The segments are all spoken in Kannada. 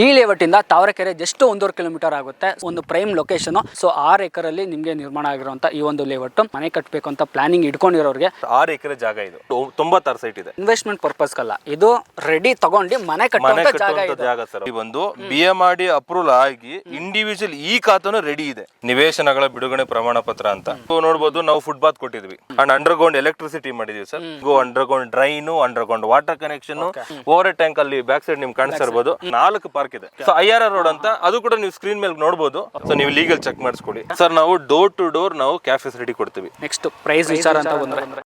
ಈ ಲೇಔಟ್ ಇಂದ ತಾವರೆಕೆರೆ ಜಸ್ಟ್ 1.5 ಕಿಲೋಮೀಟರ್ ಆಗುತ್ತೆ. ಒಂದು ಪ್ರೈಮ್ ಲೊಕೇಶನ್. ಸೊ 6 ಎಕರಲ್ಲಿ ನಿಮಗೆ ನಿರ್ಮಾಣ ಆಗಿರುವಂತ ಈ ಒಂದು ಲೇಔಟ್ ಮನೆ ಕಟ್ಟಬೇಕು ಅಂತ ಪ್ಲಾನಿಂಗ್ ಇಟ್ಕೊಂಡಿರೋರಿಗೆ 6 ಎಕರೆ ಜಾಗ ಇದು 96 ಸೈಟ್ ಇದೆ. ಇನ್ವೆಸ್ಟ್ಮೆಂಟ್ ಪರ್ಪಸ್ ಅಲ್ಲ, ಇದು ರೆಡಿ ತಗೊಂಡು ಮನೆ ಕಟ್ಟುವಂತ ಜಾಗ ಸರ್. ಈ ಒಂದು BMRD ಅಪ್ರೂವಲ್ ಆಗಿ ಇಂಡಿವಿಜುವಲ್ ಈ ಖಾತಾನು ರೆಡಿ ಇದೆ. ನಿವೇಶನಗಳ ಬಿಡುಗಡೆ ಪ್ರಮಾಣ ಪತ್ರ ಅಂತ ನೋಡಬಹುದು. ನಾವು ಫುಟ್ ಬಾತ್ ಕೊಟ್ಟಿದ್ವಿ ಅಂಡ್ ಅಂಡರ್ಗ್ರೌಂಡ್ ಎಲೆಕ್ಟ್ರಿಸಿಟಿ ಮಾಡಿದೀವಿ sir. Underground drain, underground water connection, over tank ಅಲ್ಲಿ ಬ್ಯಾಕ್ ಸೈಡ್ ನಿಮ್ಗೆ ಕಾಣಿಸ್ತಾ ಇರಬಹುದು 4 ಪಾರ್ಕ್ ಇದೆ. ಸೊ IRR ರೋಡ್ ಅಂತ ಅದು ಕೂಡ ನೀವು ಸ್ಕ್ರೀನ್ ಮೇಲೆ ನೋಡಬಹುದು. ಸೊ ನೀವು ಲೀಗಲ್ ಚೆಕ್ ಮಾಡಿಸ್ಕೊಳ್ಳಿ ಸರ್. ನಾವು ಡೋರ್ ಟು ಡೋರ್ ನಾವು ಕ್ಯಾಫ್ ಫೆಸಿಲಿಟಿ ಕೊಡ್ತೀವಿ. ನೆಕ್ಸ್ಟ್ ಪ್ರೈಸ್ ವಿಚಾರ ಅಂತ ಬಂದ್ರೆ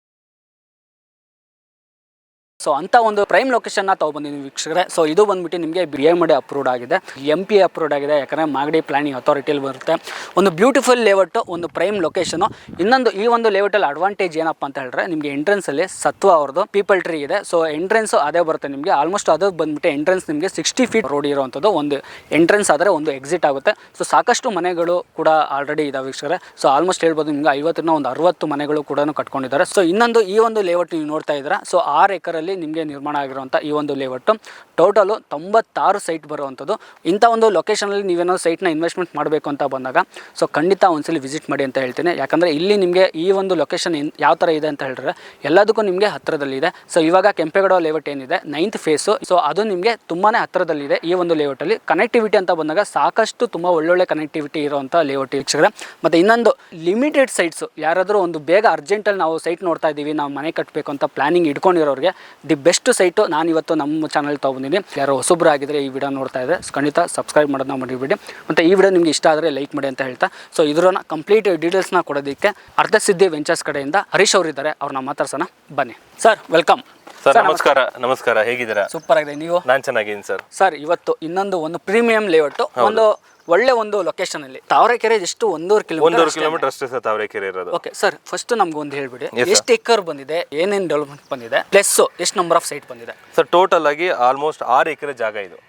ಸೊ ಅಂತ ಒಂದು ಪ್ರೈಮ್ ಲೊಕೇಶನ್ ನ ತಗೊಬಂದಿದ್ದೀವಿ ವೀಕ್ಷಕರೇ. ಸೊ ಇದು ಬಂದ್ಬಿಟ್ಟು ನಿಮಗೆ BMRD ಅಪ್ರೂವ್ಡ್ ಆಗಿದೆ, MP ಅಪ್ರೂವ್ಡ್ ಆಗಿದೆ. ಯಾಕಂದ್ರೆ ಮಾಗಡಿ ಪ್ಲಾನಿಂಗ್ ಅಥಾರಿಟಿಯಲ್ಲಿ ಬರುತ್ತೆ. ಒಂದು ಬ್ಯೂಟಿಫುಲ್ ಲೇಔಟ್, ಒಂದು ಪ್ರೈಮ್ ಲೊಕೇಶನ್. ಇನ್ನೊಂದು ಈ ಒಂದು ಲೇಔಟ್ ಅಲ್ಲಿ ಅಡ್ವಾಂಟೇಜ್ ಏನಪ್ಪಾ ಅಂತ ಹೇಳಿದ್ರೆ ನಿಮಗೆ ಎಂಟ್ರೆನ್ಸ್ ಅಲ್ಲಿ ಸತ್ವ ಅವ್ರದ್ದು ಪೀಪಲ್ ಟ್ರೀ ಇದೆ. ಸೊ ಎಂಟ್ರೆನ್ಸ್ ಅದೇ ಬರುತ್ತೆ ನಿಮಗೆ. ಆಲ್ಮೋಸ್ಟ್ ಅದು ಬಂದ್ಬಿಟ್ಟು ಎಂಟ್ರೆನ್ಸ್ ನಿಮಗೆ 60 ಫೀಟ್ ರೋಡ್ ಇರುವಂಥದ್ದು ಒಂದು ಎಂಟ್ರೆನ್ಸ್ ಆದರೆ ಒಂದು ಎಕ್ಸಿಟ್ ಆಗುತ್ತೆ. ಸೊ ಸಾಕಷ್ಟು ಮನೆಗಳು ಕೂಡ ಆಲ್ರೆಡಿ ಇದಾವೆ ವೀಕ್ಷಕರೇ. ಸೊ ಆಲ್ಮೋಸ್ಟ್ ಹೇಳ್ಬೋದು ನಿಮ್ಗೆ 50ರಿಂದ ಒಂದು 60 ಮನೆಗಳು ಕೂಡ ಕಟ್ಕೊಂಡಿದ್ದಾರೆ. ಸೊ ಇನ್ನೊಂದು ಈ ಒಂದು ಲೇಔಟ್ ನೀವು ನೋಡ್ತಾ ಇದ್ದೀರಾ. ಸೊ 6 ಎಕರಲ್ಲಿ ನಿಮಗೆ ನಿರ್ಮಾಣ ಆಗಿರುವಂಥ ಈ ಒಂದು ಲೇಔಟ್ ಟೋಟಲು 96 ಸೈಟ್ ಬರುವಂಥದ್ದು. ಇಂಥ ಒಂದು ಲೊಕೇಶನಲ್ಲಿ ನೀವೇನೋ ಸೈಟ್ನ ಇನ್ವೆಸ್ಟ್ಮೆಂಟ್ ಮಾಡಬೇಕು ಅಂತ ಬಂದಾಗ ಸೊ ಖಂಡಿತ ಒಂದ್ಸಲಿ ವಿಸಿಟ್ ಮಾಡಿ ಅಂತ ಹೇಳ್ತೀನಿ. ಯಾಕಂದರೆ ಇಲ್ಲಿ ನಿಮಗೆ ಈ ಒಂದು ಲೊಕೇಶನ್ ಯಾವ ಥರ ಇದೆ ಅಂತ ಹೇಳಿದ್ರೆ ಎಲ್ಲದಕ್ಕೂ ನಿಮಗೆ ಹತ್ತಿರದಲ್ಲಿದೆ. ಸೊ ಇವಾಗ ಕೆಂಪೇಗೌಡ ಲೇಔಟ್ ಏನಿದೆ 9th ಫೇಸು, ಸೊ ಅದು ನಿಮಗೆ ತುಂಬಾ ಹತ್ತಿರದಲ್ಲಿದೆ. ಈ ಒಂದು ಲೇಔಟಲ್ಲಿ ಕನೆಕ್ಟಿವಿಟಿ ಅಂತ ಬಂದಾಗ ಸಾಕಷ್ಟು ತುಂಬ ಒಳ್ಳೊಳ್ಳೆ ಕನೆಕ್ಟಿವಿಟಿ ಇರುವಂಥ ಲೇಔಟ್ ವೀಕ್ಷಕರೇ. ಮತ್ತು ಇನ್ನೊಂದು ಲಿಮಿಟೆಡ್ ಸೈಟ್ಸು, ಯಾರಾದರೂ ಒಂದು ಬೇಗ ಅರ್ಜೆಂಟಲ್ಲಿ ನಾವು ಸೈಟ್ ನೋಡ್ತಾ ಇದ್ದೀವಿ, ನಾವು ಮನೆ ಕಟ್ಟಬೇಕು ಅಂತ ಪ್ಲಾನಿಂಗ್ ಇಟ್ಕೊಂಡಿರೋರಿಗೆ ದಿ ಬೆಸ್ಟ್ ಸೈಟು ನಾನು ಇವತ್ತು ನಮ್ಮ ಚಾನಲ್ ತೊಗೊಂಡಿದ್ದೀನಿ. ಯಾರೋ ಹೊಸಬ್ರು ಆಗಿದ್ರೆ ಈ ವಿಡಿಯೋ ನೋಡ್ತಾ ಇದ್ದರೆ ಖಂಡಿತ ಸಬ್ಸ್ಕ್ರೈಬ್ ಮಾಡೋದನ್ನ ಮರಿಬೇಡಿ. ಮತ್ತು ಈ ವಿಡಿಯೋ ನಿಮ್ಗೆ ಇಷ್ಟ ಆದರೆ ಲೈಕ್ ಮಾಡಿ ಅಂತ ಹೇಳ್ತಾ ಸೊ ಇದನ್ನ ಕಂಪ್ಲೀಟ್ ಡೀಟೇಲ್ಸ್ನ ಕೊಡೋದಕ್ಕೆ ಅರ್ಧಸಿದ್ಧಿ ವೆಂಚರ್ಸ್ ಕಡೆಯಿಂದ ಹರೀಶ್ ಅವರು ಇದ್ದಾರೆ. ಅವ್ರನ್ನ ಮಾತಾಡ್ಸೋಣ ಬನ್ನಿ. Sir welcome. ಸರ್ ನಮಸ್ಕಾರ. ನಮಸ್ಕಾರ, ಹೇಗಿದ್ದೀರಾ? ಸೂಪರ್ ಆಗಿದೆ, ನೀವು? ನಾನು ಚೆನ್ನಾಗಿದ್ದೀನಿ ಸರ್. ಸರ್ ಇವತ್ತು ಇನ್ನೊಂದು ಪ್ರೀಮಿಯಂ ಲೇಔಟ್, ಒಂದು ಒಳ್ಳೆ ಒಂದು ಲೊಕೇಶನ್ ಅಲ್ಲಿ ತಾವರೆಕೆರೆ ಎಷ್ಟು 1.5 ಕಿಲೋಮೀಟರ್ ಅಷ್ಟೇ ಸರ್ ತಾವರೆಕೆರೆ ಇರೋದು. ಓಕೆ ಸರ್, ಫಸ್ಟ್ ನಮ್ಗೆ ಒಂದು ಹೇಳ್ಬಿಡಿ, ಎಷ್ಟು ಎಕರ್ ಬಂದಿದೆ, ಏನೇನು ಡೆವಲಪ್ಮೆಂಟ್ ಬಂದಿದೆ, ಪ್ಲಸ್ ಎಷ್ಟು ನಂಬರ್ ಆಫ್ ಸೈಟ್ ಬಂದಿದೆ? ಸರ್ ಟೋಟಲ್ ಆಗಿ ಆಲ್ಮೋಸ್ಟ್ 6 ಎಕರೆ ಜಾಗ ಇದು.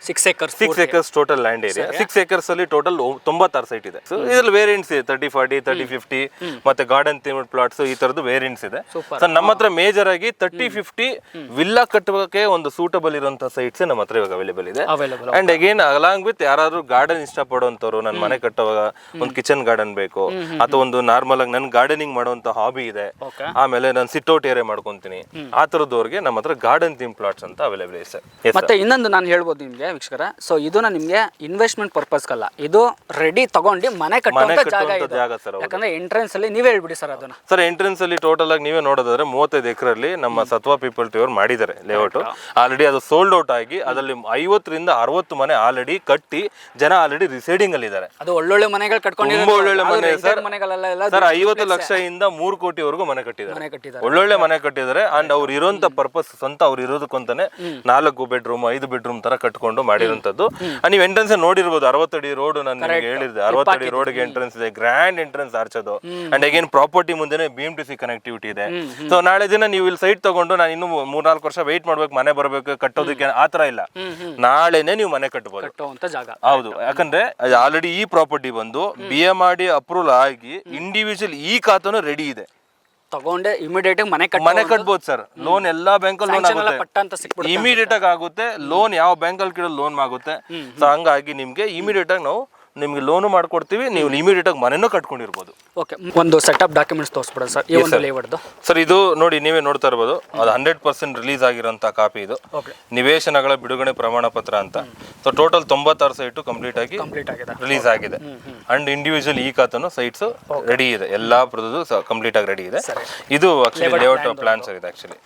6 acres total land area. 6 acres ಅಲ್ಲಿ ಟೋಟಲ್ 96 ಸೈಟ್ ಇದೆ. ಸೊ ಇದ್ರಲ್ಲಿ ವೇರಿಯಂಟ್ಸ್ ಇದೆ, 30-40, 30-50 ಮತ್ತೆ ಗಾರ್ಡನ್ ಥೀಮ್ಡ್ ಪ್ಲಾಟ್ಸ್, ಈ ತರದ್ದು ವೇರಿಯಂಟ್ಸ್ ಇದೆ. ಸರ್ ನಮ್ಮ ಹತ್ರ ಮೇಜರ್ ಆಗಿ 30-50 ವಿಲ್ಲಾ ಕಟ್ಟುವಕ್ಕೆ ಒಂದು ಸೂಟಬಲ್ ಇರುವಂತಹ ಸೈಟ್ಸ್ ನಮ್ಮ ಹತ್ರ ಇವಾಗ ಅವೈಲೇಬಲ್ ಇದೆ. ಅಂಡ್ ಅಗೇನ್ ಅಲಾಂಗ್ ವಿತ್ ಯಾರಾದ್ರೂ ಗಾರ್ಡನ್ ಇಷ್ಟಪಡುವಂತವ್ರು, ನನ್ನ ಮನೆ ಕಟ್ಟುವಾಗ ಒಂದು ಕಿಚನ್ ಗಾರ್ಡನ್ ಬೇಕು ಅಥವಾ ಒಂದು ನಾರ್ಮಲ್ ಆಗಿ ನನ್ ಗಾರ್ಡನಿಂಗ್ ಮಾಡುವಂತ ಹಾಬಿ ಇದೆ, ಆಮೇಲೆ ನಾನು ಸಿಟ್ಔಟ್ ಏರಿಯಾ ಮಾಡ್ಕೊಂತೀನಿ, ಆ ತರದವ್ರಿಗೆ ನಮ್ಮ ಹತ್ರ ಗಾರ್ಡನ್ ಥೀಮ್ ಪ್ಲಾಟ್ಸ್ ಅಂತ ಅವೈಲೇಬಲ್ ಇದೆ ಸರ್. ಮತ್ತೆ ಇನ್ನೊಂದು ನಾನು ಹೇಳ್ಬೋದು ನಿಮ್ಗೆ ವೀಕ್ಷಕರ, ಸೊ ಇದನ್ನ ನಿಮ್ಗೆ ಇನ್ವೆಸ್ಟ್ಮೆಂಟ್ ಪರ್ಪಸ್ ಅಲ್ಲ, ಇದು ರೆಡಿ ತಗೊಂಡು ಮನೆ ಕಟ್ಟುವಂತ ಜಾಗ ಸರ್. ಯಾಕಂದ್ರೆ ಎಂಟ್ರೆನ್ಸ್ ಅಲ್ಲಿ ನೀವೇ ಹೇಳ್ಬಿಡಿ ಸರ್ ಅದನ್ನ. ಸರ್ ಎಂಟ್ರೆನ್ಸ್ ಅಲ್ಲಿ ಟೋಟಲ್ ಆಗಿ ನೀವೇ ನೋಡೋದಾದ್ರೆ 35 ಎಕರಲ್ಲಿ ನಮ್ಮ ಸತ್ವ ಪೀಪಲ್ ಟು ಅವ್ರು ಮಾಡಿದ್ದಾರೆ ಲೇಔಟ್. ಆಲ್ರೆಡಿ ಅದು ಸೋಲ್ಡ್ ಔಟ್ ಆಗಿ ಅದರಲ್ಲಿ 50ರಿಂದ 60 ಮನೆ ಆಲ್ರೆಡಿ ಕಟ್ಟಿ ಜನ ಆಲ್ರೆಡಿ ರಿಸೈಡಿಂಗ್ ಅಲ್ಲಿ ಇದ್ದಾರೆ. ಅದು ಒಳ್ಳೊಳ್ಳೆ ಮನೆಗಳು ಕಟ್ಕೊಂಡಿದ್ದಾರೆ, ಒಳ್ಳೊಳ್ಳೆ ಮನೆ ಸರ್. ಮನೆಗಳೆಲ್ಲ ಸರ್ 50 ಲಕ್ಷದಿಂದ 3 ಕೋಟಿವರೆಗೂ ಮನೆ ಕಟ್ಟಿದ್ದಾರೆ, ಒಳ್ಳೊಳ್ಳೆ ಮನೆ ಕಟ್ಟಿದ್ದಾರೆ. ಅಂಡ್ ಅವ್ರು ಇರುವಂತ ಪರ್ಪಸ್ ಸ್ವಂತ ಅವ್ರು ಇರೋದಕ್ಕಂತಾನೆ 4 ಬೆಡ್ರೂಮ್ 5 ಬೆಡ್ರೂಮ್ ತರ ಕಟ್ಕೊಂಡು ಮಾಡಿರುವಂತದ್ದು. ನೀವು ಎಂಟ್ರೆನ್ಸ್ ನೋಡಿರ್ಬೋದು, 60 ಅಡಿ ರೋಡ್ ನಾನು ನಿಮಗೆ ಹೇಳಿದ್ದೆ, 60 ಅಡಿ ರೋಡ್ಗೆ ಎಂಟ್ರೆನ್ಸ್ ಇದೆ, ಗ್ರ್ಯಾಂಡ್ ಎಂಟ್ರೆನ್ಸ್ ಆರ್ಚೋದು. ಅಂಡ್ ಅಗೇನ್ ಪ್ರಾಪರ್ಟಿ ಮುಂದೆನೆ BMTC ಕನೆಕ್ಟಿವಿಟಿ ಇದೆ. ಸೊ ನಾಳೆ ದಿನ ನೀವು ಇಲ್ಲಿ ಸೈಟ್ ತಗೊಂಡು ನಾನು ಇನ್ನು 3-4 ವರ್ಷ ವೆಯ್ಟ್ ಮಾಡ್ಬೇಕು, ಮನೆ ಬರಬೇಕು ಕಟ್ಟೋದಕ್ಕೆ, ಆತರ ಇಲ್ಲ. ನಾಳೆನೆ ನೀವು ಮನೆ ಕಟ್ಟಬಹುದು. ಹೌದು, ಯಾಕಂದ್ರೆ ಆಲ್ರೆಡಿ ಈ ಪ್ರಾಪರ್ಟಿ ಬಂದು BMRD ಅಪ್ರೂವಲ್ ಆಗಿ ಇಂಡಿವಿಜುವಲ್ ಈ ಖಾತಾನು ರೆಡಿ ಇದೆ. ತಗೊಂಡೆ ಇಮಿಡಿಯೇಟ್ ಮನೆ ಕಟ್ಬೋದು ಸರ್. ಲೋನ್ ಎಲ್ಲಾ ಬ್ಯಾಂಕಲ್ಲಿ ಲೋನ್ ಆಗುತ್ತೆ, ಇಮಿಡಿಯೇಟ್ ಆಗಿ ಆಗುತ್ತೆ. ಲೋನ್ ಯಾವ ಬ್ಯಾಂಕಲ್ಲಿ ಕೇಳೋ ಲೋನ್ ಆಗುತ್ತೆ. ಸೊ ಹಂಗಾಗಿ ನಿಮ್ಗೆ ಇಮಿಡಿಯೇಟ್ ಆಗಿ ನಾವು ನಿಮ್ಗೆ ಲೋನು ಮಾಡ್ಕೊಡ್ತೀವಿ, ನೀವು ಇಮಿಡಿಯೇಟ್ ಆಗಿ ಮನೆನೂ ಕಟ್ಕೊಂಡಿರ್ಬೋದು. ಓಕೆ, ಒಂದು ಸೆಟಪ್ ಡಾಕ್ಯುಮೆಂಟ್ಸ್ ತೋರಿಸ್ಬಿಡೋದು ಸರ್. ಈ ಒಂದು ಲೇಔಟ್ದು ಸರ್ ಇದು ನೋಡಿ, ನೀವೇ ನೋಡ್ತಾ ಇರ್ಬೋದು, ಅದು 100% ರಿಲೀಸ್ ಆಗಿರೋಂಥ ಕಾಪಿ ಇದು. ನಿವೇಶನಗಳ ಬಿಡುಗಡೆ ಪ್ರಮಾಣ ಪತ್ರ ಅಂತ. ಸೊ ಟೋಟಲ್ 96 ಸೈಟು ಕಂಪ್ಲೀಟ್ ಆಗಿ ರಿಲೀಸ್ ಆಗಿದೆ. ಅಂಡ್ ಇಂಡಿವಿಜುವಲ್ ಈ ಖಾತನು ಸೈಟ್ಸ್ ರೆಡಿ ಇದೆ, ಎಲ್ಲಾ ಪ್ರೊದು ಕಂಪ್ಲೀಟ್ ಆಗಿ ರೆಡಿ ಇದೆ. ಇದು ಆಕ್ಚುಲಿ ಲೇಔಟ್ ಪ್ಲಾನ್ ಸರ್ ಇದು ಆಕ್ಚುಲಿ.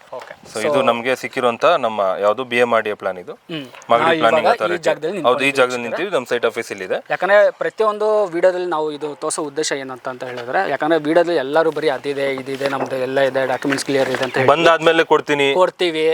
ಸೊ ಇದು ನಮಗೆ ಸಿಕ್ಕಿರುವಂತ ನಮ್ಮ ಯಾವುದು BMRD ಪ್ಲಾನ್, ಇದು ಮಾಗಡಿ ಪ್ಲಾನಿಂಗ್ ಅಥಾರಿಟಿ. ಹೌದು, ಈ ಜಾಗದಲ್ಲಿ ನಿಂತೀವಿ, ನಮ್ಮ ಸೈಟ್ ಆಫೀಸ್ ಇಲ್ಲಿ ಇದೆ. ಯಾಕಂದ್ರೆ ಪ್ರತಿಯೊಂದು ವಿಡಿಯೋದಲ್ಲಿ ನಾವು ಇದು ತೋರಿಸೋ ಉದ್ದೇಶ ಏನಂತ ಹೇಳಿದ್ರೆ, ಯಾಕಂದ್ರೆ ವಿಡಿಯೋದಲ್ಲಿ ಎಲ್ಲರೂ ಬರೀ ಅದಿದೆ ಇದಿದೆ ನಮ್ದು ಎಲ್ಲ ಇದೆ, ಡಾಕ್ಯುಮೆಂಟ್ಸ್ ಕ್ಲಿಯರ್ ಇದೆ ಅಂತ ಹೇಳಿ ಬಂದಾದ್ಮೇಲೆ ಕೊಡ್ತೀವಿ,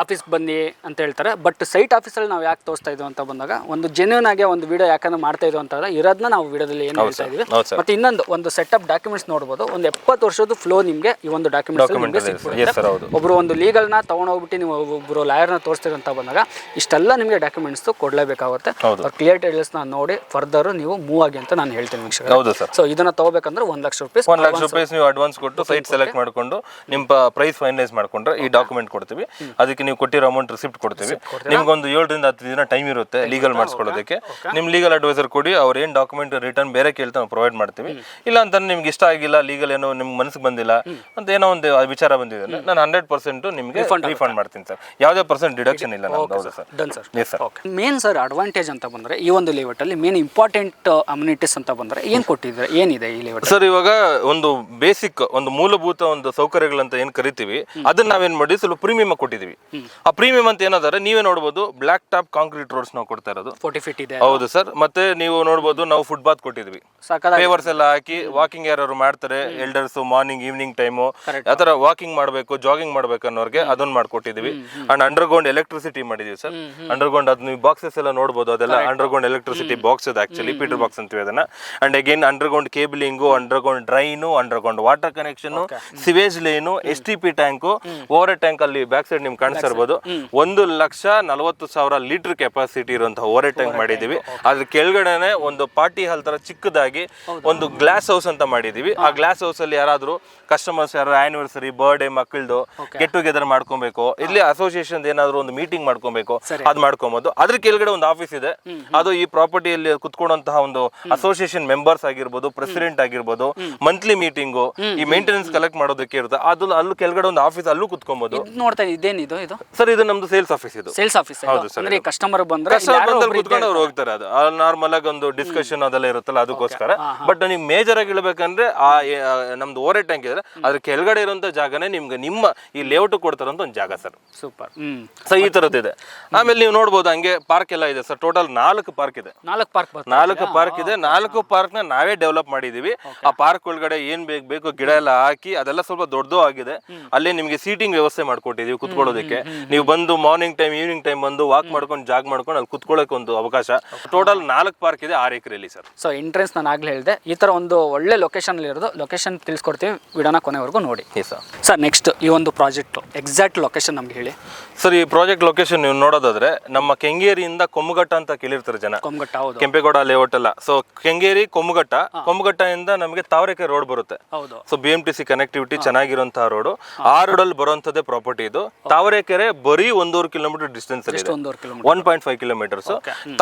ಆಫೀಸ್ ಬನ್ನಿ ಅಂತ ಹೇಳ್ತಾರೆ. ಬಟ್ ಸೈಟ್ ಆಫೀಸಲ್ಲಿ ನಾವು ಯಾಕೆ ತೋರಿಸ್ತಾ ಇದೀವಿ ಅಂತ ಬಂದಾಗ, ಒಂದು ಜೆನ್ಯೂನ್ ಆಗಿ ಒಂದು ವಿಡಿಯೋ ಯಾಕಂದ್ರೆ ಮಾಡ್ತಾ ಇದ್ವಿ ಅಂತಂದ್ರೆ ಇರೋದನ್ನ ನಾವು ವಿಡಿಯೋದಲ್ಲಿ ಏನು ಹೇಳ್ತಾ ಇದೀವಿ. ಮತ್ತೆ ಇನ್ನೊಂದು ಒಂದು ಸೆಟಪ್ ಡಾಕ್ಯುಮೆಂಟ್ಸ್ ನೋಡಬಹುದು, ಒಂದು 70 ವರ್ಷದ ಫ್ಲೋ ನಿಮ್ಗೆ ಈ ಒಂದು ಡಾಕ್ಯುಮೆಂಟ್ಸ್. ಒಬ್ರು ಒಂದು ಲೀಗಲ್ ವೆಹಿಕಲ್ನ ತೊಗೊಂಡೋಗ್ಬಿಟ್ಟು ನೀವು ಒಬ್ಬರು ಲಾಯರ್ನ ತೋರಿಸ್ತೀರಿ ಅಂತ ಬಂದಾಗ ಇಷ್ಟೆಲ್ಲ ನಿಮಗೆ ಡಾಕ್ಯುಮೆಂಟ್ಸ್ ಕೊಡಲೇಬೇಕಾಗುತ್ತೆ. ಅವ್ರ ಕ್ಲಿಯರ್ ಟೈಟಲ್ಸ್ನ ನೋಡಿ ಫರ್ದರ್ ನೀವು ಮೂವ್ ಆಗಿ ಅಂತ ನಾನು ಹೇಳ್ತೀನಿ ವೀಕ್ಷಕರೇ. ಹೌದು ಸರ್. ಸೊ ಇದನ್ನ ತಗೋಬೇಕಂದ್ರೆ 1 ಲಕ್ಷ ರೂಪಾಯಿ 1 ಲಕ್ಷ ರೂಪಾಯಿ ನೀವು ಅಡ್ವಾನ್ಸ್ ಕೊಟ್ಟು ಸೈಟ್ ಸೆಲೆಕ್ಟ್ ಮಾಡ್ಕೊಂಡು ನಿಮ್ಮ ಪ್ರೈಸ್ ಫೈನಲೈಸ್ ಮಾಡ್ಕೊಂಡ್ರೆ ಈ ಡಾಕ್ಯುಮೆಂಟ್ ಕೊಡ್ತೀವಿ. ಅದಕ್ಕೆ ನೀವು ಕೊಟ್ಟಿರೋ ಅಮೌಂಟ್ ರಿಸಿಪ್ಟ್ ಕೊಡ್ತೀವಿ. ನಿಮ್ಗೊಂದು 7 ರಿಂದ 10 ದಿನ ಟೈಮ್ ಇರುತ್ತೆ ಲೀಗಲ್ ಮಾಡಿಸ್ಕೊಳ್ಳೋದಕ್ಕೆ. ನಿಮ್ ಲೀಗಲ್ ಅಡ್ವೈಸರ್ ಕೊಡಿ, ಅವ್ರು ಏನ್ ಡಾಕ್ಯುಮೆಂಟ್ ರಿಟರ್ನ್ ಬೇರೆ ಕೇಳ್ತಾ ನಾವು ಪ್ರೊವೈಡ್ ಮಾಡ್ತೀವಿ. ಇಲ್ಲ ಅಂತ ನಿಮ್ಗೆ ಇಷ್ಟ ಆಗಿಲ್ಲ, ಲೀಗಲ್ ಏನೋ ನಿಮ್ಗೆ ಮನಸ್ಸಿಗೆ ಬಂದಿಲ್ಲ ಅಂತ ಏನೋ ಒಂದು ವಿಚಾರ ಬಂದಿದೆ, ನಾನು 100% ನಿಮ್ಗೆ ರೀಫಂಡ್ ಮಾಡ್ತೀನಿ ಸರ್. ಯಾವುದೇ ಪರ್ಸೆಂಟ್ ಡಿಡಕ್ಷನ್ ಇಲ್ಲ ನಮ್ದು. ಹೌದು sir. Done sir. Yes sir. Main sir advantage ಅಂತ ಬಂದ್ರೆ ಈ ಒಂದು ಲೇಔಟ್ ಅಲ್ಲಿ ಮೇನ್ ಇಂಪಾರ್ಟೆಂಟ್ ಅಮ್ಯುನಿಟೀಸ್ ಅಂತ ಬಂದ್ರೆ ಏನ್ ಕೊಟ್ಟಿದ್ರೆ ಏನಿದೆ ಈ ಲೇಔಟ್ ಸರ್? ಇವಾಗ ಒಂದು ಬೇಸಿಕ್ ಒಂದು ಮೂಲಭೂತ ಒಂದು ಸೌಕರ್ಯಗಳಂತ ಏನ್ ಕರಿತೀವಿ ಅದನ್ನ ನಾವೇನ್ ಮಾಡಿ ಸ್ವಲ್ಪ ಪ್ರೀಮಿಯಂ ಕೊಟ್ಟಿದೀವಿ. ಆ ಪ್ರೀಮಿಯಂ ಅಂತ ಏನಾದ್ರೆ ನೀವೇ ನೋಡಬಹುದು, ಬ್ಲಾಕ್ ಟಾಪ್ ಕಾಂಕ್ರೀಟ್ ರೋಡ್ಸ್ ನಾವು ಕೊಡ್ತಾ ಇರೋದು 40 ಫೀಟ್ ಇದೆ. ಹೌದು ಸರ್. ಮತ್ತೆ ನೀವು ನೋಡಬಹುದು ನಾವು ಫುಟ್ ಬಾತ್ ಕೊಟ್ಟಿದ್ವಿ, ಪೇವರ್ಸ್ ಎಲ್ಲ ಹಾಕಿ ವಾಕಿಂಗ್ ಯಾರು ಮಾಡ್ತಾರೆ ಎಲ್ಡರ್ಸ್ ಮಾರ್ನಿಂಗ್ ಈವ್ನಿಂಗ್ ಟೈಮು ಆತರ ವಾಕಿಂಗ್ ಮಾಡಬೇಕು ಜಾಗಿಂಗ್ ಮಾಡ್ಬೇಕು ಅನ್ನೋರ್ಗೆ ಅದನ್ನ ಮಾಡ್ಕೊಟ್ಟಿದ್ವಿ. ಅಂಡ್ ಅಂಡರ್ಗ್ರೌಂಡ್ ಎಲೆಕ್ಟ್ರಿಸಿಟಿ ಮಾಡಿದೀವಿ ಸರ್. ಅಂಡರ್ಗ್ರೌಂಡ್ ಅದು ನೀವು ಬಾಕ್ಸಸ್ ಎಲ್ಲ ನೋಡಬಹುದು, ಅದೆಲ್ಲ ಅಂಡರ್ಗ್ರೌಂಡ್ ಎಲೆಕ್ಟ್ರಿಸಿಟಿ ಬಾಕ್ಸ್ ಇದೆ ಆಕ್ಚುಲಿ, ಪೀಟರ್ ಬಾಕ್ಸ್ ಅಂತೀವಿ ಅದನ್ನ. And again underground cabling, underground drain, underground water connection, sewage line, STP tank, over tank ಅಲ್ಲಿ ಬ್ಯಾಕ್ ಸೈಡ್ ನಿಮ್ಗೆ ಕಾಣಿಸ್ತಾ ಇರ್ಬೋದು. 1,40,000 ಲೀಟರ್ ಕೆಪಾಸಿಟಿ ಇರುವಂತಹ ಓವರ್ ಟ್ಯಾಂಕ್ ಮಾಡಿದೀವಿ. ಅದ್ರ ಕೆಳಗಡೆನೆ ಒಂದು ಪಾರ್ಟಿ ಹಾಲ್ ತರ ಚಿಕ್ಕದಾಗಿ ಒಂದು ಗ್ಲಾಸ್ ಹೌಸ್ ಅಂತ ಮಾಡಿದೀವಿ. ಆ ಗ್ಲಾಸ್ ಹೌಸ್ ಅಲ್ಲಿ ಯಾರಾದ್ರೂ ಕಸ್ಟಮರ್ಸ್ ಯಾರು ಆನಿವರ್ಸರಿ, ಬರ್ಡೇ, ಮಕ್ಕಳದು ಗೆಟ್ ಟುಗೆದರ್ ಮಾಡ್ಕೊಬೇಕು, ಇಲ್ಲಿ ಅಸೋಸಿಯೇಷನ್ ಏನಾದ್ರು ಒಂದು ಮೀಟಿಂಗ್ ಮಾಡ್ಕೊಬೇಕು, ಅದ್ ಮಾಡ್ಕೊಬಹುದು. ಅದ್ರ ಕೆಳಗಡೆ ಒಂದು ಆಫೀಸ್ ಇದೆ. ಅದು ಈ ಪ್ರಾಪರ್ಟಿಯಲ್ಲಿ ಕುತ್ಕೊಂಡಂತಹ ಒಂದು ಅಸೋಸಿಯೇಷನ್ ಮೆಂಬರ್ಸ್ ಆಗಿರ್ಬೋದು, ಪ್ರೆಸಿಡೆಂಟ್ ಆಗಿರ್ಬೋದು, ಮಂತ್ಲಿ ಮೀಟಿಂಗು, ಈ ಮೇಂಟೆನೆನ್ಸ್ ಕಲೆಕ್ಟ್ ಮಾಡೋದಕ್ಕೆ ಇರುತ್ತೆ. ಅದು ಅಲ್ಲೂ ಕೆಳಗಡೆ ಒಂದು ಆಫೀಸ್, ಅಲ್ಲೂ ಕುತ್ಕೊಬಹುದು. ನೋಡ್ತಾ ಇದೇನಿದು ಇದು ಸರ್? ಇದು ನಮ್ದು ಸೇಲ್ಸ್ ಆಫೀಸ್. ಇದು ಸೇಲ್ಸ್ ಆಫೀಸ್. ಹೌದು ಸರ್. ಅಂದ್ರೆ ಕಸ್ಟಮರ್ ಬಂದ್ರೆ ಕುತ್ಕೊಂಡು ಅವ್ರು ಹೋಗ್ತಾರೆ. ಅದು ನಾರ್ಮಲ್ ಆಗಿ ಒಂದು ಡಿಸ್ಕಷನ್ ಅದೆಲ್ಲ ಇರುತ್ತಲ್ಲ ಅದಕ್ಕೋಸ್ಕರ. ಬಟ್ ನೀವು ಮೇಜರ್ ಆಗಿ ಹೇಳ್ಬೇಕಂದ್ರೆ ಆ ನಮ್ದು ಓವರ್ ಟ್ಯಾಂಕ್ ಇದೆ, ಅದ್ರ ಕೆಳಗಡೆ ಇರುವಂತ ಜಾಗನೇ ನಿಮ್ಗೆ ನಿಮ್ಮ ಈ ಲೇಔಟ್ ಕೊಡ್ತಾರಂತ ಒಂದು ಜಾಗ ಸರ್. ಸೂಪರ್. ಸೊ ಈ ತರದಿದೆ. ಆಮೇಲೆ ನೀವು ನೋಡ್ಬೋದು ಹಂಗೆ ಪಾರ್ಕ್ ಎಲ್ಲ ಇದೆ ಸರ್. ಟೋಟಲ್ 4 ಪಾರ್ಕ್ ಇದೆ. 4 ಪಾರ್ಕ್ ಇದೆ. 4 ಪಾರ್ಕ್ ನ ನಾವೇ ಡೆವಲಪ್ ಮಾಡಿದೀವಿ. ಆ ಪಾರ್ಕ್ ಒಳಗಡೆ ಏನ್ ಬೇಕು ಗಿಡ ಎಲ್ಲ ಹಾಕಿ ಅದೆಲ್ಲ ಸ್ವಲ್ಪ ದೊಡ್ಡದು ಆಗಿದೆ. ಅಲ್ಲಿ ನಿಮ್ಗೆ ಸೀಟಿಂಗ್ ವ್ಯವಸ್ಥೆ ಮಾಡ್ಕೊಟ್ಟಿದೀವಿ ಕುತ್ಕೊಳ್ಳೋದಕ್ಕೆ. ನೀವು ಬಂದು ಮಾರ್ನಿಂಗ್ ಟೈಮ್ ಈವ್ನಿಂಗ್ ಟೈಮ್ ಬಂದು ವಾಕ್ ಮಾಡ್ಕೊಂಡು ಜಾಗ್ ಮಾಡ್ಕೊಂಡು ಅಲ್ಲಿ ಕುತ್ಕೊಳ್ಳೋಕೆ ಒಂದು ಅವಕಾಶ. ಟೋಟಲ್ 4 ಪಾರ್ಕ್ ಇದೆ 6 ಎಕರೆಯಲ್ಲಿ ಸರ್. ಸೊ ಎಂಟ್ರೆನ್ಸ್ ನಾನು ಆಗ್ಲೇ ಹೇಳಿದೆ, ಈ ತರ ಒಂದು ಒಳ್ಳೆ ಲೊಕೇಶನ್ ಇರೋದು. ಲೊಕೇಶನ್ ತಿಳಿಸ್ಕೊಡ್ತೀವಿ, ವಿಡಿಯೋನ ಕೊನೆವರೆಗೂ ನೋಡಿ. ಸರ್ ನೆಕ್ಸ್ಟ್ ಈ ಒಂದು ಪ್ರಾಜೆಕ್ಟ್ ಎಕ್ಸಾಕ್ಟ್ ಲೊಕೇಶನ್ ನಮ್ಗೆ ಹೇಳಿ ಸರ್. ಈ ಪ್ರಾಜೆಕ್ಟ್ ಲೊಕೇಶನ್ ನೀವು ನೋಡೋದಾದ್ರೆ ನಮ್ಮ ಕೆಂಗೇರಿಯಿಂದ ಕೊಮ್ಮಘಟ್ಟ ಅಂತ ಕೇಳಿರ್ತಾರೆ ಜನ. ಕೊಮ್ಮಘಟ್ಟ, ಹೌದು. ಕೆಂಪೇಗೌಡ ಲೇಔಟ್ ಅಲ್ಲ. ಸೊ ಕೆಂಗೇರಿ ಕೊಮ್ಮಘಟ್ಟ ಇಂದ ನಮಗೆ ತಾವರೆಕೆರೆ ರೋಡ್ ಬರುತ್ತೆ. ಹೌದು. ಸೊ BMTC ಕನೆಕ್ಟಿವಿಟಿ ಚೆನ್ನಾಗಿರುವಂತಹ ರೋಡ್. ಆ ರೋಡ್ ಅಲ್ಲಿ ಬರುವಂತದ್ದೇ ಪ್ರಾಪರ್ಟಿ ಇದು. ತಾವರೆಕೆರೆ ಬರೀ 1.5 ಕಿಲೋಮೀಟರ್ ಡಿಸ್ಟೆನ್ಸ್ ಅಲ್ಲಿ ಇದೆ. 1.5 ಕಿಲೋಮೀಟರ್ಸ್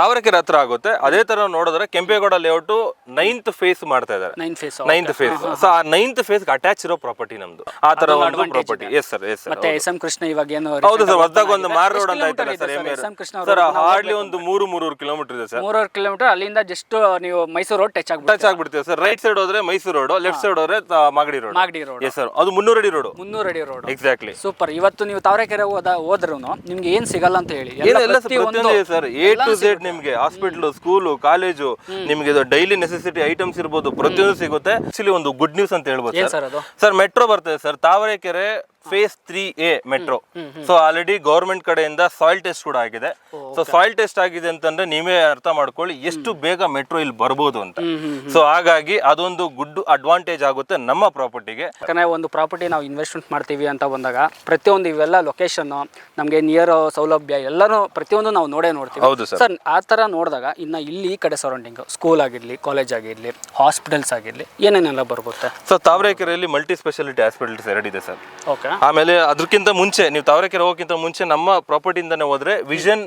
ತಾವರೆಕೆರೆ ಹತ್ರ ಆಗುತ್ತೆ. ಅದೇ ತರ ನೋಡಿದ್ರೆ ಕೆಂಪೇಗೌಡ ಲೇಔಟ್ 9th ಫೇಸ್ ಮಾಡ್ತಾ ಇದ್ದಾರೆ. 9th face. ಸೊ ಆ 9th ಫೇಸ್ ಅಟ್ಯಾಚ್ ಇರೋ ಪ್ರಾಪರ್ಟಿ ನಮ್ದು. ಆ ತರ ಒಂದು ಪ್ರಾಪರ್ಟಿ. Yes sir. ಮತ್ತೆ SM ಕೃಷ್ಣ ಇವಾಗ ಏನು ಹೌದು ಸರ್, ಹೊಸದಾಗ ಒಂದು ಮಾರ್ ರೋಡ್ ಅಂತ ಆಯ್ತಲ್ಲ ಸರ್. ಸರ್ ಹಾರ್ಡ್ಲಿ ಒಂದು 3 ಕಿಲೋಮೀಟರ್ ಇದೆ ಸರ್. 3 ಕಿಲೋಮೀಟರ್ ಅಲ್ಲಿಂದ ಜಸ್ಟ್ ನೀವು ಮೈಸೂರು ರೋಡ್ ಟಚ್ ಆಗ್ಬಿಡ್ತೀವಿ ಸರ್. ರೈಟ್ ಸೈಡ್ ಹೋದ್ರೆ ಮೈಸೂರು ರೋಡ್, ಲೆಫ್ಟ್ ಸೈಡ್ ಹೋದ್ರೆ ಮಾಗಡಿ ರೋಡ್. Yes sir. ಅದು 300 ಅಡಿ ರೋಡ್. 300 ಅಡಿ ರೋಡ್. ಎಕ್ಸಾಕ್ಟ್ಲಿ. ಸೂಪರ್. ಇವತ್ತು ನೀವು ತಾವರೆಕೆರೆ ಹೋದ್ರು ನಿಮ್ಗೆ ಏನ್ ಸಿಗಲ್ಲ ಅಂತ ಹೇಳಿ ಸರ್. A to Z ನಿಮ್ಗೆ ಹಾಸ್ಪಿಟಲ್, ಸ್ಕೂಲು, ಕಾಲೇಜು, ನಿಮ್ಗೆ ಡೈಲಿ ನೆಸೆಸಿಟಿ ಐಟಮ್ಸ್ ಇರ್ಬೋದು, ಪ್ರತಿಯೊಂದು ಸಿಗುತ್ತೆ. ಆಕ್ಚುಲಿ ಒಂದು ಗುಡ್ ನ್ಯೂಸ್ ಅಂತ ಹೇಳ್ಬೋದು ಸರ್. ಮೆಟ್ರೋ ಬರ್ತದೆ sir Tavarekere phase 3A metro. So already government ಕಡೆಯಿಂದ ಸಾಯಿಲ್ ಟೆಸ್ಟ್ ಕೂಡ ಆಗಿದೆ. ಸೊ ಸಾಯಿಲ್ ಟೆಸ್ಟ್ ಆಗಿದೆ ಅಂತಂದ್ರೆ ನೀವೇ ಅರ್ಥ ಮಾಡ್ಕೊಳ್ಳಿ ಎಷ್ಟು ಬೇಗ ಮೆಟ್ರೋ ಇಲ್ಲಿ ಬರ್ಬೋದು ಅಂತ. ಸೊ ಹಾಗಾಗಿ ಅದೊಂದು ಗುಡ್ ಅಡ್ವಾಂಟೇಜ್ ಆಗುತ್ತೆ ನಮ್ಮ ಪ್ರಾಪರ್ಟಿಗೆ. ಯಾಕಂದ್ರೆ ಒಂದು ಪ್ರಾಪರ್ಟಿ ನಾವು ಇನ್ವೆಸ್ಟ್ಮೆಂಟ್ ಮಾಡ್ತೀವಿ ಅಂತ ಬಂದಾಗ ಪ್ರತಿಯೊಂದು ಇವೆಲ್ಲ ಲೊಕೇಶನ್ ನಮಗೆ ನಿಯರ್ ಸೌಲಭ್ಯ ಎಲ್ಲರೂ ಪ್ರತಿಯೊಂದು ನಾವು ನೋಡ್ತೀವಿ. ಹೌದು ಸರ್. ಆ ತರ ನೋಡಿದಾಗ ಇನ್ನ ಇಲ್ಲಿ ಈ ಕಡೆ ಸರೌಂಡಿಂಗ್ ಸ್ಕೂಲ್ ಆಗಿರ್ಲಿ, ಕಾಲೇಜ್ ಆಗಿರ್ಲಿ, ಹಾಸ್ಪಿಟಲ್ಸ್ ಆಗಿರ್ಲಿ ಏನೇನೆಲ್ಲ ಬರುತ್ತೆ? ಸೊ ತಾವರೆಕೆರೆಯಲ್ಲಿ ಮಲ್ಟಿ ಸ್ಪೆಷಾಲಿಟಿ ಹಾಸ್ಪಿಟಲ್ಸ್ 2 ಇದೆ ಸರ್. ಓಕೆ. ಆಮೇಲೆ ಅದಕ್ಕಿಂತ ಮುಂಚೆ ನೀವು ತಾವರೆಕೆರೆ ಹೋಗೋಕ್ಕಿಂತ ಮುಂಚೆ ನಮ್ಮ ಪ್ರಾಪರ್ಟಿಯಿಂದಾನೆ ಹೋದ್ರೆ ವಿಷನ್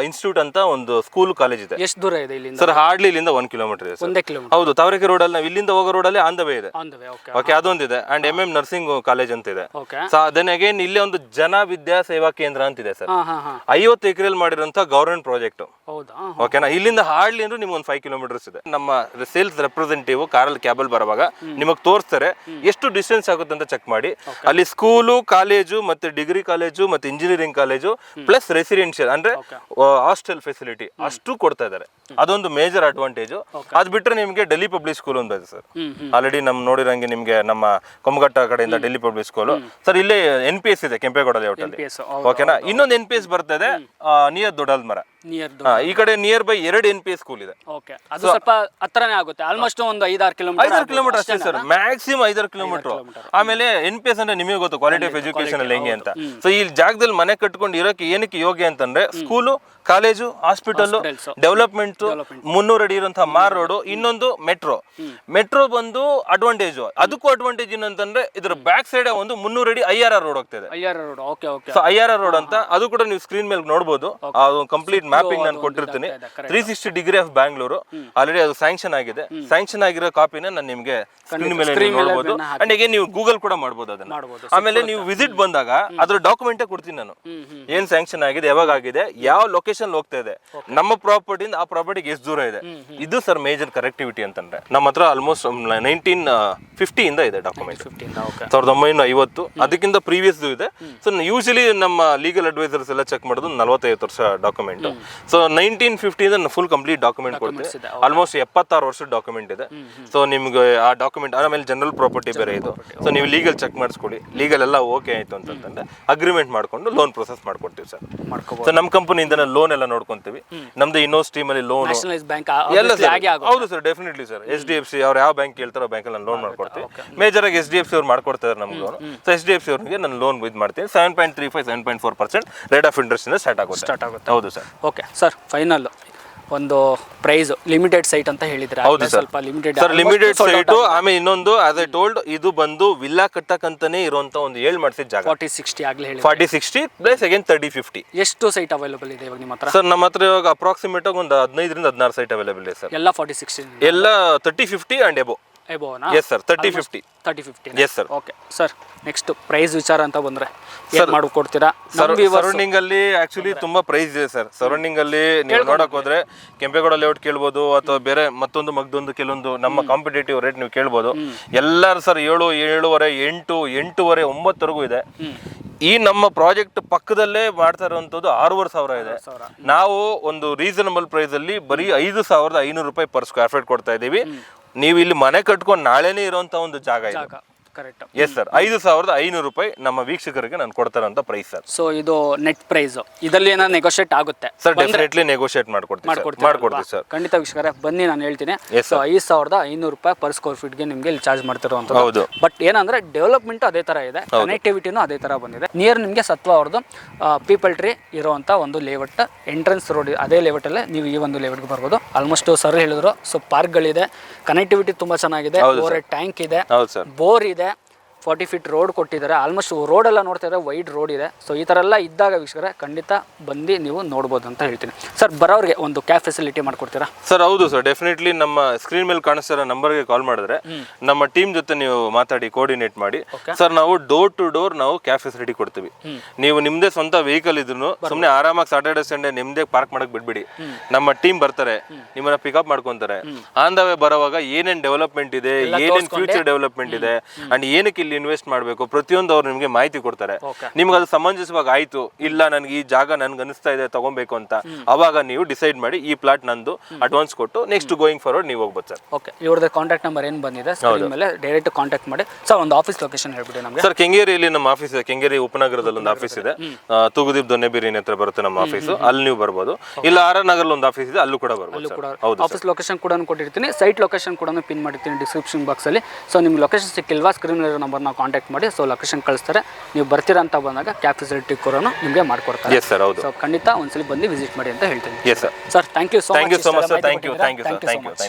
ಇನ್ಸ್ಟಿಟ್ಯೂಟ್ ಅಂತ ಒಂದು ಸ್ಕೂಲ್ ಕಾಲೇಜ್ ಇದೆ. ಎಷ್ಟು ದೂರ ಇದೆ ಇಲ್ಲಿಂದ? ಸರ್ ಹಾರ್ಡ್ಲಿ ಇಲ್ಲಿಂದ 1 ಕಿಲೋಮೀಟರ್ ಇದೆ. 1 ಕಿಲೋಮೀಟರ್. ಹೌದು. ತಾವರೆಕೆರೆ ರೋಡ್ ಅಲ್ಲಿ ನಾವು ಇಲ್ಲಿಂದ ಹೋಗೋ ರೋಡ್ ಅಲ್ಲಿ ಆನ್ ದ ವೇ ಇದೆ. ಓಕೆ. ಅದೊಂದಿದೆ. ಅಂಡ್ MM ನರ್ಸಿಂಗ್ ಕಾಲೇಜ್ ಅಂತ ಇದೆ. ಸೊ ದೆನ್ ಅಗೇನ್ ಇಲ್ಲೇ ಒಂದು ಜನ ವಿದ್ಯಾ ಸೇವಾ ಕೇಂದ್ರ ಅಂತ ಇದೆ ಸರ್. 50 ಎಕರೆಯಲ್ಲಿ ಮಾಡಿರುವಂತ ಗವರ್ಮೆಂಟ್ ಪ್ರಾಜೆಕ್ಟ್. ಓಕೆನಾ? ಇಲ್ಲಿಂದ ಹಾರ್ಡ್ಲಿ ಅಂದ್ರೆ ನಿಮ್ಗೆ ಒಂದು 5 ಕಿಲೋಮೀಟರ್ಸ್ ಇದೆ. ನಮ್ಮ ಸೇಲ್ಸ್ ರೆಪ್ರೆಸೆಂಟೇಟಿವ್ ಕಾರಲ್ಲಿ ಕ್ಯಾಬಲ್ ಬರುವಾಗ ನಿಮಗೆ ತೋರಿಸ್ತಾರೆ ಎಷ್ಟು ಡಿಸ್ಟೆನ್ಸ್ ಆಗುತ್ತೆ ಅಂತ ಚೆಕ್ ಮಾಡಿ. ಅಲ್ಲಿ ಸ್ಕೂಲು, ಕಾಲೇಜು, ಮತ್ತೆ ಡಿಗ್ರಿ ಕಾಲೇಜು, ಮತ್ತೆ ಇಂಜಿನಿಯರಿಂಗ್ ಕಾಲೇಜು ಪ್ಲಸ್ ರೆಸಿಡೆನ್ಷಿಯಲ್ ಅಂದ್ರೆ ಹಾಸ್ಟೆಲ್ ಫೆಸಿಲಿಟಿ ಅಷ್ಟು ಕೊಡ್ತಾ ಇದ್ದಾರೆ. ಅದೊಂದು ಮೇಜರ್ ಅಡ್ವಾಂಟೇಜ್. ಅದ್ ಬಿಟ್ರೆ ನಿಮ್ಗೆ ಡೆಲ್ಲಿ ಪಬ್ಲಿಕ್ ಸ್ಕೂಲ್ ಒಂದು ಇದೆ ಸರ್. ಆಲ್ರೆಡಿ ನಮ್ ನೋಡಿರಂಗೆ ನಿಮ್ಗೆ ನಮ್ಮ ಕೊಮ್ಮಘಟ್ಟ ಕಡೆಯಿಂದ ಡೆಲ್ಲಿ ಪಬ್ಲಿಕ್ ಸ್ಕೂಲ್. ಸರ್ ಇಲ್ಲೇ NPS ಇದೆ ಕೆಂಪೇಗೌಡ ಲೇಔಟ್ ಅಲ್ಲಿ. ಓಕೆನಾ? ಇನ್ನೊಂದು NPS ಬರ್ತಾ ಇದೆ ನಿಯರ್ ದೊಡ್ಡಲ್ಮರ. ನಿಯರ್ ಈ ಕಡೆ ನಿಯರ್ ಬೈ 2 NPS ಸ್ಕೂಲ್ ಇದೆ. ಓಕೆ, ಅದು ಸ್ವಲ್ಪ ಹತ್ರನೇ ಆಗುತ್ತೆ, ಆಲ್ಮೋಸ್ಟ್ ಒಂದು 5-6 ಕಿಲೋಮೀಟರ್. 5-6 ಕಿಲೋಮೀಟರ್ ಅಷ್ಟೇ ಸರ್, ಮ್ಯಾಕ್ಸಿಮಮ್ 5-6 ಕಿಲೋಮೀಟರ್. ಆಮೇಲೆ NPS ಅಂದ್ರೆ ನಿಮಗೆ ಗೊತ್ತು ಕ್ವಾಲಿಟಿ ಆಫ್ ಎಜುಕೇಶನ್ ಅಲ್ಲಿ ಹೆಂಗೆ ಅಂತ. ಸೊ ಈ ಜಾಗದಲ್ಲಿ ಮನೆ ಕಟ್ಕೊಂಡು ಇರೋಕೆ ಏನಕ್ಕೆ ಯೋಗ್ಯ ಅಂತಂದ್ರೆ ಸ್ಕೂಲು, ಕಾಲೇಜು, ಹಾಸ್ಪಿಟಲ್, ಡೆವಲಪ್ಮೆಂಟ್, 300 ಅಡಿ ಇರುವಂತಹ ಮಾರ್ ರೋಡ್, ಇನ್ನೊಂದು ಮೆಟ್ರೋ ಬಂದು ಅಡ್ವಾಂಟೇಜ್. ಅದಕ್ಕೂ ಅಡ್ವಾಂಟೇಜ್ ಏನಂತಂದ್ರೆ ಇದ್ರ ಬ್ಯಾಕ್ ಸೈಡ್ ಒಂದು 300 ಅಡಿ IRR ರೋಡ್ ಹೋಗ್ತಿದೆ. ಸೊ IRR ರೋಡ್ ಅಂತ, ಅದು ಕೂಡ ನೀವು ಸ್ಕ್ರೀನ್ ಮೇಲೆ ನೋಡಬಹುದು. ಅದು ಕಂಪ್ಲೀಟ್ ಮ್ಯಾಪಿಂಗ್ ನಾನು ಕೊಟ್ಟಿರ್ತೀನಿ. 360 ಡಿಗ್ರಿ ಆಫ್ ಬ್ಯಾಂಗ್ಳೂರು ಆಲ್ರೆಡಿ ಅದು ಸ್ಯಾಂಕ್ಷನ್ ಆಗಿದೆ. ಸ್ಯಾಂಕ್ಷನ್ ಆಗಿರೋ ಕಾಪಿನ ನಾನು ನಿಮಗೆ ಸ್ಕ್ರೀನ್ ಮೇಲೆ ನೋಡಬಹುದು. ಅಂಡ್ ಈಗ ನೀವು ಗೂಗಲ್ ಕೂಡ ಮಾಡಬಹುದು ಅದನ್ನ. ಆಮೇಲೆ ನೀವು ವಿಸಿಟ್ ಬಂದಾಗ ಅದ್ರ ಡಾಕ್ಯುಮೆಂಟೇ ಕೊಡ್ತೀನಿ ನಾನು, ಏನ್ ಸ್ಯಾಂಕ್ಷನ್ ಆಗಿದೆ, ಯಾವಾಗ ಆಗಿದೆ, ಯಾವ ಲೊಕೇಶನ್ ಹೋಗ್ತಾ ಇದೆ, ನಮ್ಮ ಪ್ರಾಪರ್ಟಿಯಿಂದ ಆ ಪ್ರಾಪರ್ಟಿಗೆ ಎಷ್ಟು ದೂರ ಇದೆ. ಇದು ಸರ್ ಮೇಜರ್ ಕರೆಕ್ಟಿವಿಟಿ ಅಂತಂದ್ರೆ ನಮ್ಮ ಹತ್ರ ಆಲ್ಮೋಸ್ಟ್ 1950 ಇಂದ ಇದೆ ಡಾಕ್ಯುಮೆಂಟ್. 1950 ಅದಕ್ಕಿಂತ ಪ್ರೀವಿಯಸ್ ಇದೆ. ಸೊ ಯೂಶಲಿ ನಮ್ಮ ಲೀಗಲ್ ಅಡ್ವೈಸರ್ಸ್ ಎಲ್ಲ ಚೆಕ್ ಮಾಡೋದು 45 ವರ್ಷ ಡಾಕ್ಯುಮೆಂಟ್. ಸೊ 1950 ಇಂದ ಫುಲ್ ಕಂಪ್ಲೀಟ್ ಡಾಕ್ಯುಮೆಂಟ್ ಕೊಡ್ತೀವಿ. ಆಲ್ಮೋಸ್ಟ್ 76 ವರ್ಷದ ಡಾಕ್ಯುಮೆಂಟ್ ಇದೆ. ಸೊ ನಿಮ್ಗೆ ಆ ಡಾಕ್ಯುಮೆಂಟ್ ಆಮೇಲೆ ಜನರಲ್ ಪ್ರಾಪರ್ಟಿ ಬೇರೆ ಇದು. ಸೊ ನೀವು ಲೀಗಲ್ ಚೆಕ್ ಮಾಡಿಸ್ಕೊಳ್ಳಿ, ಲೀಗಲ್ ಎಲ್ಲ ಓಕೆ ಆಯ್ತು ಅಂತಂದ್ರೆ ಅಗ್ರಿಮೆಂಟ್ ಮಾಡ್ಕೊಂಡು ಲೋನ್ ಪ್ರೊಸೆಸ್ ಮಾಡ್ಕೊಡ್ತೀವಿ ಸರ್. ಸೊ ನಮ್ಮ ಕಂಪನಿಯಿಂದ ಲೋನ್ ಎಲ್ಲ ನೋಡ್ಕೊಂತೀವಿ. ನಮ್ದು ಇನ್ನೋಸ್ ಟೀಮ್ ಅಲ್ಲಿ ಲೋನ್ ಎಲ್ಲ ಹೌದು ಸರ್, ಡೆಫಿನೆಟ್ಲಿ ಸರ್. HDFC ಅವ್ರು ಯಾವ ಬ್ಯಾಂಕ್ ಹೇಳ್ತಾರೋ ಬ್ಯಾಂಕ್ ಅಲ್ಲಿ ಲೋನ್ ಮಾಡ್ಕೊಡ್ತೀವಿ. ಮೇಜರ್ ಆಗಿ HDFC ಅವ್ರು ಮಾಡ್ಕೊಡ್ತಾರೆ ನಮ್ಗೆ ಲೋನ್. ಸೊ HDFC ಅವ್ರಿಗೆ ನಾನು ಲೋನ್ ಇದು ಮಾಡ್ತೀನಿ. 7.35 7.4% ರೇಟ್ ಆಫ್ ಇಂಟ್ರೆಸ್ಟ್ ಇಂದ ಸ್ಟಾರ್ಟ್ ಆಗುತ್ತೆ. ಹೌದು ಸರ್. ಓಕೆ ಸರ್, ಫೈನಲ್ ಒಂದು ಪ್ರೈಸ್ ಲಿಮಿಟೆಡ್ ಸೈಟ್ ಅಂತ ಹೇಳಿದ್ರೆ, ಹೌದು ಸರ್, ಸ್ವಲ್ಪ ಲಿಮಿಟೆಡ್ ಸೈಟ್. ಆಮೇಲೆ ಇನ್ನೊಂದು ಆಸ್ ಐ ಟೋಲ್ಡ್, ಇದು ಬಂದು ವಿಲ್ಲಾ ಕಟ್ಟಕಂತಾನೆ ಇರುವಂತ ಒಂದು 7 ಮಾಡಿಸಿದ ಜಾಗ. 40-60 ಆಗ್ಲೇ ಹೇಳಿ. 40-60 ಪ್ಲಸ್ ಅಗೇನ್ 30-50. ಎಷ್ಟು ಸೈಟ್ ಅವೈಲೇಬಲ್ ಇದೆ ಇವಾಗ ನಿಮ್ಮ ಹತ್ರ? ಸರ್ ನಮ್ಮ ಹತ್ರ ಇವಾಗ ಅಪ್ರಾಕ್ಸಿಮೇಟ್ ಆಗಿ ಒಂದು 15-16 ಸೈಟ್ ಅವೈಲೇಬಲ್ ಇದೆ ಸರ್. ಎಲ್ಲ 40-60 ಎಲ್ಲ 30-50 and above. Yes sir, 30-50. Yes sir. Okay sir, next price ವಿಚಾರ ಅಂತ ಬಂದ್ರೆ ಏನು ಮಾಡ್ಕೊಡ್ತೀರಾ? ಸರೌಂಡಿಂಗ್ ಅಲ್ಲಿ ಆಕ್ಚುಲಿ ತುಂಬಾ ಪ್ರೈಸ್ ಇದೆ ಸರ್. ಸರೌಂಡಿಂಗ್ ಅಲ್ಲಿ ನೀವು ನೋಡಕ್ ಹೋದ್ರೆ ಕೆಂಪೇಗೌಡ ಲೇಔಟ್ ಕೇಳ್ಬೋದು, ಅಥವಾ ಬೇರೆ ಮತ್ತೊಂದು ಮಗ್ದೊಂದು ಕೆಲವೊಂದು ನಮ್ಮ ಕಾಂಪಿಟೇಟಿವ್ ರೇಟ್ ನೀವು ಕೇಳ್ಬೋದು. ಎಲ್ಲರೂ ಸರ್ 7, 7.5, 8, 8.5, 9ವರೆಗೂ ಇದೆ. ಈ ನಮ್ಮ ಪ್ರಾಜೆಕ್ಟ್ ಪಕ್ಕದಲ್ಲೇ ಮಾಡ್ತಾ ಇರುವಂತದ್ದು 6,500 ಇದೆ. ನಾವು ಒಂದು ರೀಸನಬಲ್ ಪ್ರೈಸ್ ಅಲ್ಲಿ ಬರೀ 5,500 ರೂಪಾಯಿ ಪರ್ ಸ್ಕ್ವೇರ್ ಫೀಟ್ ಕೊಡ್ತಾ ಇದೀವಿ. ನೀವು ಇಲ್ಲಿ ಮನೆ ಕಟ್ಕೊಂಡು ನಾಳೆನೇ ಇರುವಂತ ಒಂದು ಜಾಗ ಇದೆ. ಕರೆಕ್ಟ್. ಎಸ್ ಸರ್, 5,500 ರೂಪಾಯಿ ನಮ್ಮ ವೀಕ್ಷಕರಿಗೆ ನಾನು ಕೊಡ್ತಾರಂತ ಪ್ರೈಸ್ ಸರ್. ಸೊ ಇದು ನೆಟ್ ಪ್ರೈಸ್, ಇದರಲ್ಲಿ ಏನಾದ್ರು ನೆಗೋಷಿಯೇಟ್ ಆಗುತ್ತೆ ಸರ್? ಡೆಫಿನೆಟ್ಲಿ ನೆಗೋಷಿಯೇಟ್ ಮಾಡ್ಕೊಡ್ತೀವಿ ಸರ್. ಖಂಡಿತ ವೀಕ್ಷಕರೇ ಬನ್ನಿ, ನಾನು ಹೇಳ್ತೀನಿ. ಸೊ 5,500 ರೂಪಾಯಿ ಪರ್ ಸ್ಕ್ವೇರ್ ಫೀಟ್ಗೆ ನಿಮಗೆ ಇಲ್ಲಿ ಚಾರ್ಜ್ ಮಾಡ್ತಿರುವಂತ. ಹೌದು. ಬಟ್ ಏನಂದ್ರೆ ಡೆವಲಪ್ಮೆಂಟ್ ಅದೇ ತರ ಇದೆ, ಕನೆಕ್ಟಿವಿಟಿನೂ ಅದೇ ತರ ಬಂದಿದೆ. ನಿಯರ್ ನಿಮಗೆ ಸತ್ವ ಅವ್ರದ್ದು ಪೀಪಲ್ ಟ್ರೀ ಇರುವಂತ ಒಂದು ಲೇಔಟ್, ಎಂಟ್ರೆನ್ಸ್ ರೋಡ್ ಅದೇ ಲೇಔಟ್ ಅಲ್ಲೇ ನೀವು ಈ ಒಂದು ಲೇಔಟ್ಗೆ ಬರ್ಬೋದು. ಆಲ್ಮೋಸ್ಟ್ ಸರ್ ಹೇಳಿದ್ರು, ಸೊ ಪಾರ್ಕ್ಗಳಿದೆ, ಕನೆಕ್ಟಿವಿಟಿ ತುಂಬಾ ಚೆನ್ನಾಗಿದೆ, ಟ್ಯಾಂಕ್ ಇದೆ, ಬೋರ್ ಇದೆ, 40 ಫೀಟ್ ರೋಡ್ ಕೊಟ್ಟಿದ್ದಾರೆ. ಆಲ್ಮೋಸ್ಟ್ ರೋಡ್ ಎಲ್ಲ ನೋಡ್ತಾ ಇದ್ದಾರೆ, ವೈಡ್ ರೋಡ್ ಇದೆ. ಸೊ ಈ ಥರ ಎಲ್ಲ ಇದ್ದಾಗ ವೀಕ್ಷಕರೇ ಖಂಡಿತ ಬಂದು ನೀವು ನೋಡ್ಬೋದು ಅಂತ ಹೇಳ್ತೀನಿ. ಸರ್ ಬರೋರಿಗೆ ಒಂದು ಕ್ಯಾಬ್ ಫೆಸಿಲಿಟಿ ಮಾಡ್ಕೊಡ್ತೀರಾ? ಸರ್ ಹೌದು ಸರ್, ಡೆಫಿನೆಟ್ಲಿ ನಮ್ಮ ಸ್ಕ್ರೀನ್ ಮೇಲೆ ಕಾಣಿಸ್ತಿರೋ ನಂಬರ್ಗೆ ಕಾಲ್ ಮಾಡಿದ್ರೆ ನಮ್ಮ ಟೀಮ್ ಜೊತೆ ನೀವು ಮಾತಾಡಿ ಕೋಆರ್ಡಿನೇಟ್ ಮಾಡಿ ಸರ್, ನಾವು ಡೋರ್ ಟು ಡೋರ್ ನಾವು ಕ್ಯಾಬ್ ಫೆಸಿಲಿಟಿ ಕೊಡ್ತೀವಿ. ನೀವು ನಿಮ್ದೇ ಸ್ವಂತ ವೆಹಿಕಲ್ ಇದ್ರು ಸುಮ್ಮನೆ ಆರಾಮಾಗಿ ಸಾಟರ್ಡೆ ಸಂಡೇ ನಿಮ್ದೇ ಪಾರ್ಕ್ ಮಾಡಕ್ ಬಿಡ್ಬಿಡಿ. ನಮ್ಮ ಟೀಮ್ ಬರ್ತಾರೆ, ನಿಮ್ಮನ್ನ ಪಿಕಪ್ ಮಾಡ್ಕೊಂತಾರೆ. ಆನ್ ದ ವೇ ಬರೋವಾಗ ಏನೇನ್ ಡೆವಲಪ್ಮೆಂಟ್ ಇದೆ, ಏನೇನ್ ಫ್ಯೂಚರ್ ಡೆವಲಪ್ಮೆಂಟ್ ಇದೆ, ಅಂಡ್ ಏನಕ್ಕೆ ಇನ್ವೆಸ್ಟ್ ಮಾಡಬೇಕು ಪ್ರತಿಯೊಂದು ಅವ್ರು ನಿಮಗೆ ಮಾಹಿತಿ ಕೊಡ್ತಾರೆ. ನಿಮ್ಗೆ ಅದು ಸಮಂಜಸವಾಗಿ ಆಯ್ತು, ಇಲ್ಲ ನನ್ಗೆ ಈ ಜಾಗ ನನ್ಗೆ ಅನಿಸ್ತಾ ಇದೆ ತಗೊಬೇಕು ಅಂತ, ಅವಾಗ ನೀವು ಡಿಸೈಡ್ ಮಾಡಿ ಈ ಪ್ಲಾಟ್ ನಂದು ಅಡ್ವಾನ್ಸ್ ಕೊಟ್ಟು ನೆಕ್ಸ್ಟ್ ಗೋಯಿಂಗ್ ಫಾರ್ವರ್ಡ್ ನೀವು ಹೋಗ್ಬೋದು ಸರ್. ಓಕೆ, ಇವ್ರದ್ದು ಕಾಂಟ್ಯಾಕ್ಟ್ ನಂಬರ್ ಏನು ಬಂದಿದೆ ಸ್ಕ್ರೀನ್ ಮೇಲೆ ಡೈರೆಕ್ಟ್ ಕಾಂಟ್ಯಾಕ್ಟ್ ಮಾಡಿ. ಸರ್ ಒಂದು ಆಫೀಸ್ ಲೊಕೇಶನ್ ಹೇಳ್ಬಿಡಿ ನಮಗೆ. ಸರ್ ಕೆಂಗೇರಿಯಲ್ಲಿ ನಮ್ಮ ಆಫೀಸ್ ಇದೆ, ಕೆಂಗೇರಿ ಉಪನಗರದಲ್ಲಿ ಒಂದು ಆಫೀಸ್ ಇದೆ, ತೂಗುದೀಪ್ ದೊನ್ನೆಬೇರಿನ ಹತ್ರ ಬರುತ್ತೆ ನಮ್ಮ ಆಫೀಸ್, ಅಲ್ಲಿ ನೀವು ಬರ್ಬೋದು. ಇಲ್ಲ RR ನಗರಲ್ಲಿ ಒಂದು ಆಫೀಸ್ ಇದೆ, ಅಲ್ಲೂ ಕೂಡ ಬರ್ಬೋದು. ಆಫೀಸ್ ಲೊಕೇಶನ್ ಕೂಡ ಕೊಟ್ಟಿರ್ತೀನಿ, ಸೈಟ್ ಲೊಕೇಶನ್ ಕೂಡ ಪಿನ್ ಮಾಡಿರ್ತೀನಿ ಡಿಸ್ಕ್ರಿಪ್ಷನ್ ಬಾಕ್ಸ್ ಅಲ್ಲಿ. ಸೊ ನಿಮ್ಗೆ ಲೊಕೇಶನ್ ಸಿಕ್ಕಿಲ್ವಾ ಸ್ಕ್ರೀನ್ ನಂಬರ್ ನಾವು ಕಾಂಟ್ಯಾಕ್ಟ್ ಮಾಡಿ. ಸೊ ಲೊಕೇಶನ್ ಕಳಿಸ್ತಾರೆ, ನೀವು ಬರ್ತೀರಾ ಅಂತ ಬಂದಾಗ ಕ್ಯಾಬ್ ಫೆಸಿಲಿಟಿ ಕೂಡ ನಿಮಗೆ ಮಾಡ್ಕೊಡ್ತಾರೆ. ಎಸ್ ಸರ್, ಹೌದು. ಸೊ ಖಂಡಿತ ಒಂದ್ಸಲಿ ಬಂದು ವಿಸಿಟ್ ಮಾಡಿ ಅಂತ ಹೇಳ್ತೀನಿ. Yes sir. Sir thank you so much. Thank you so much sir. Thank you.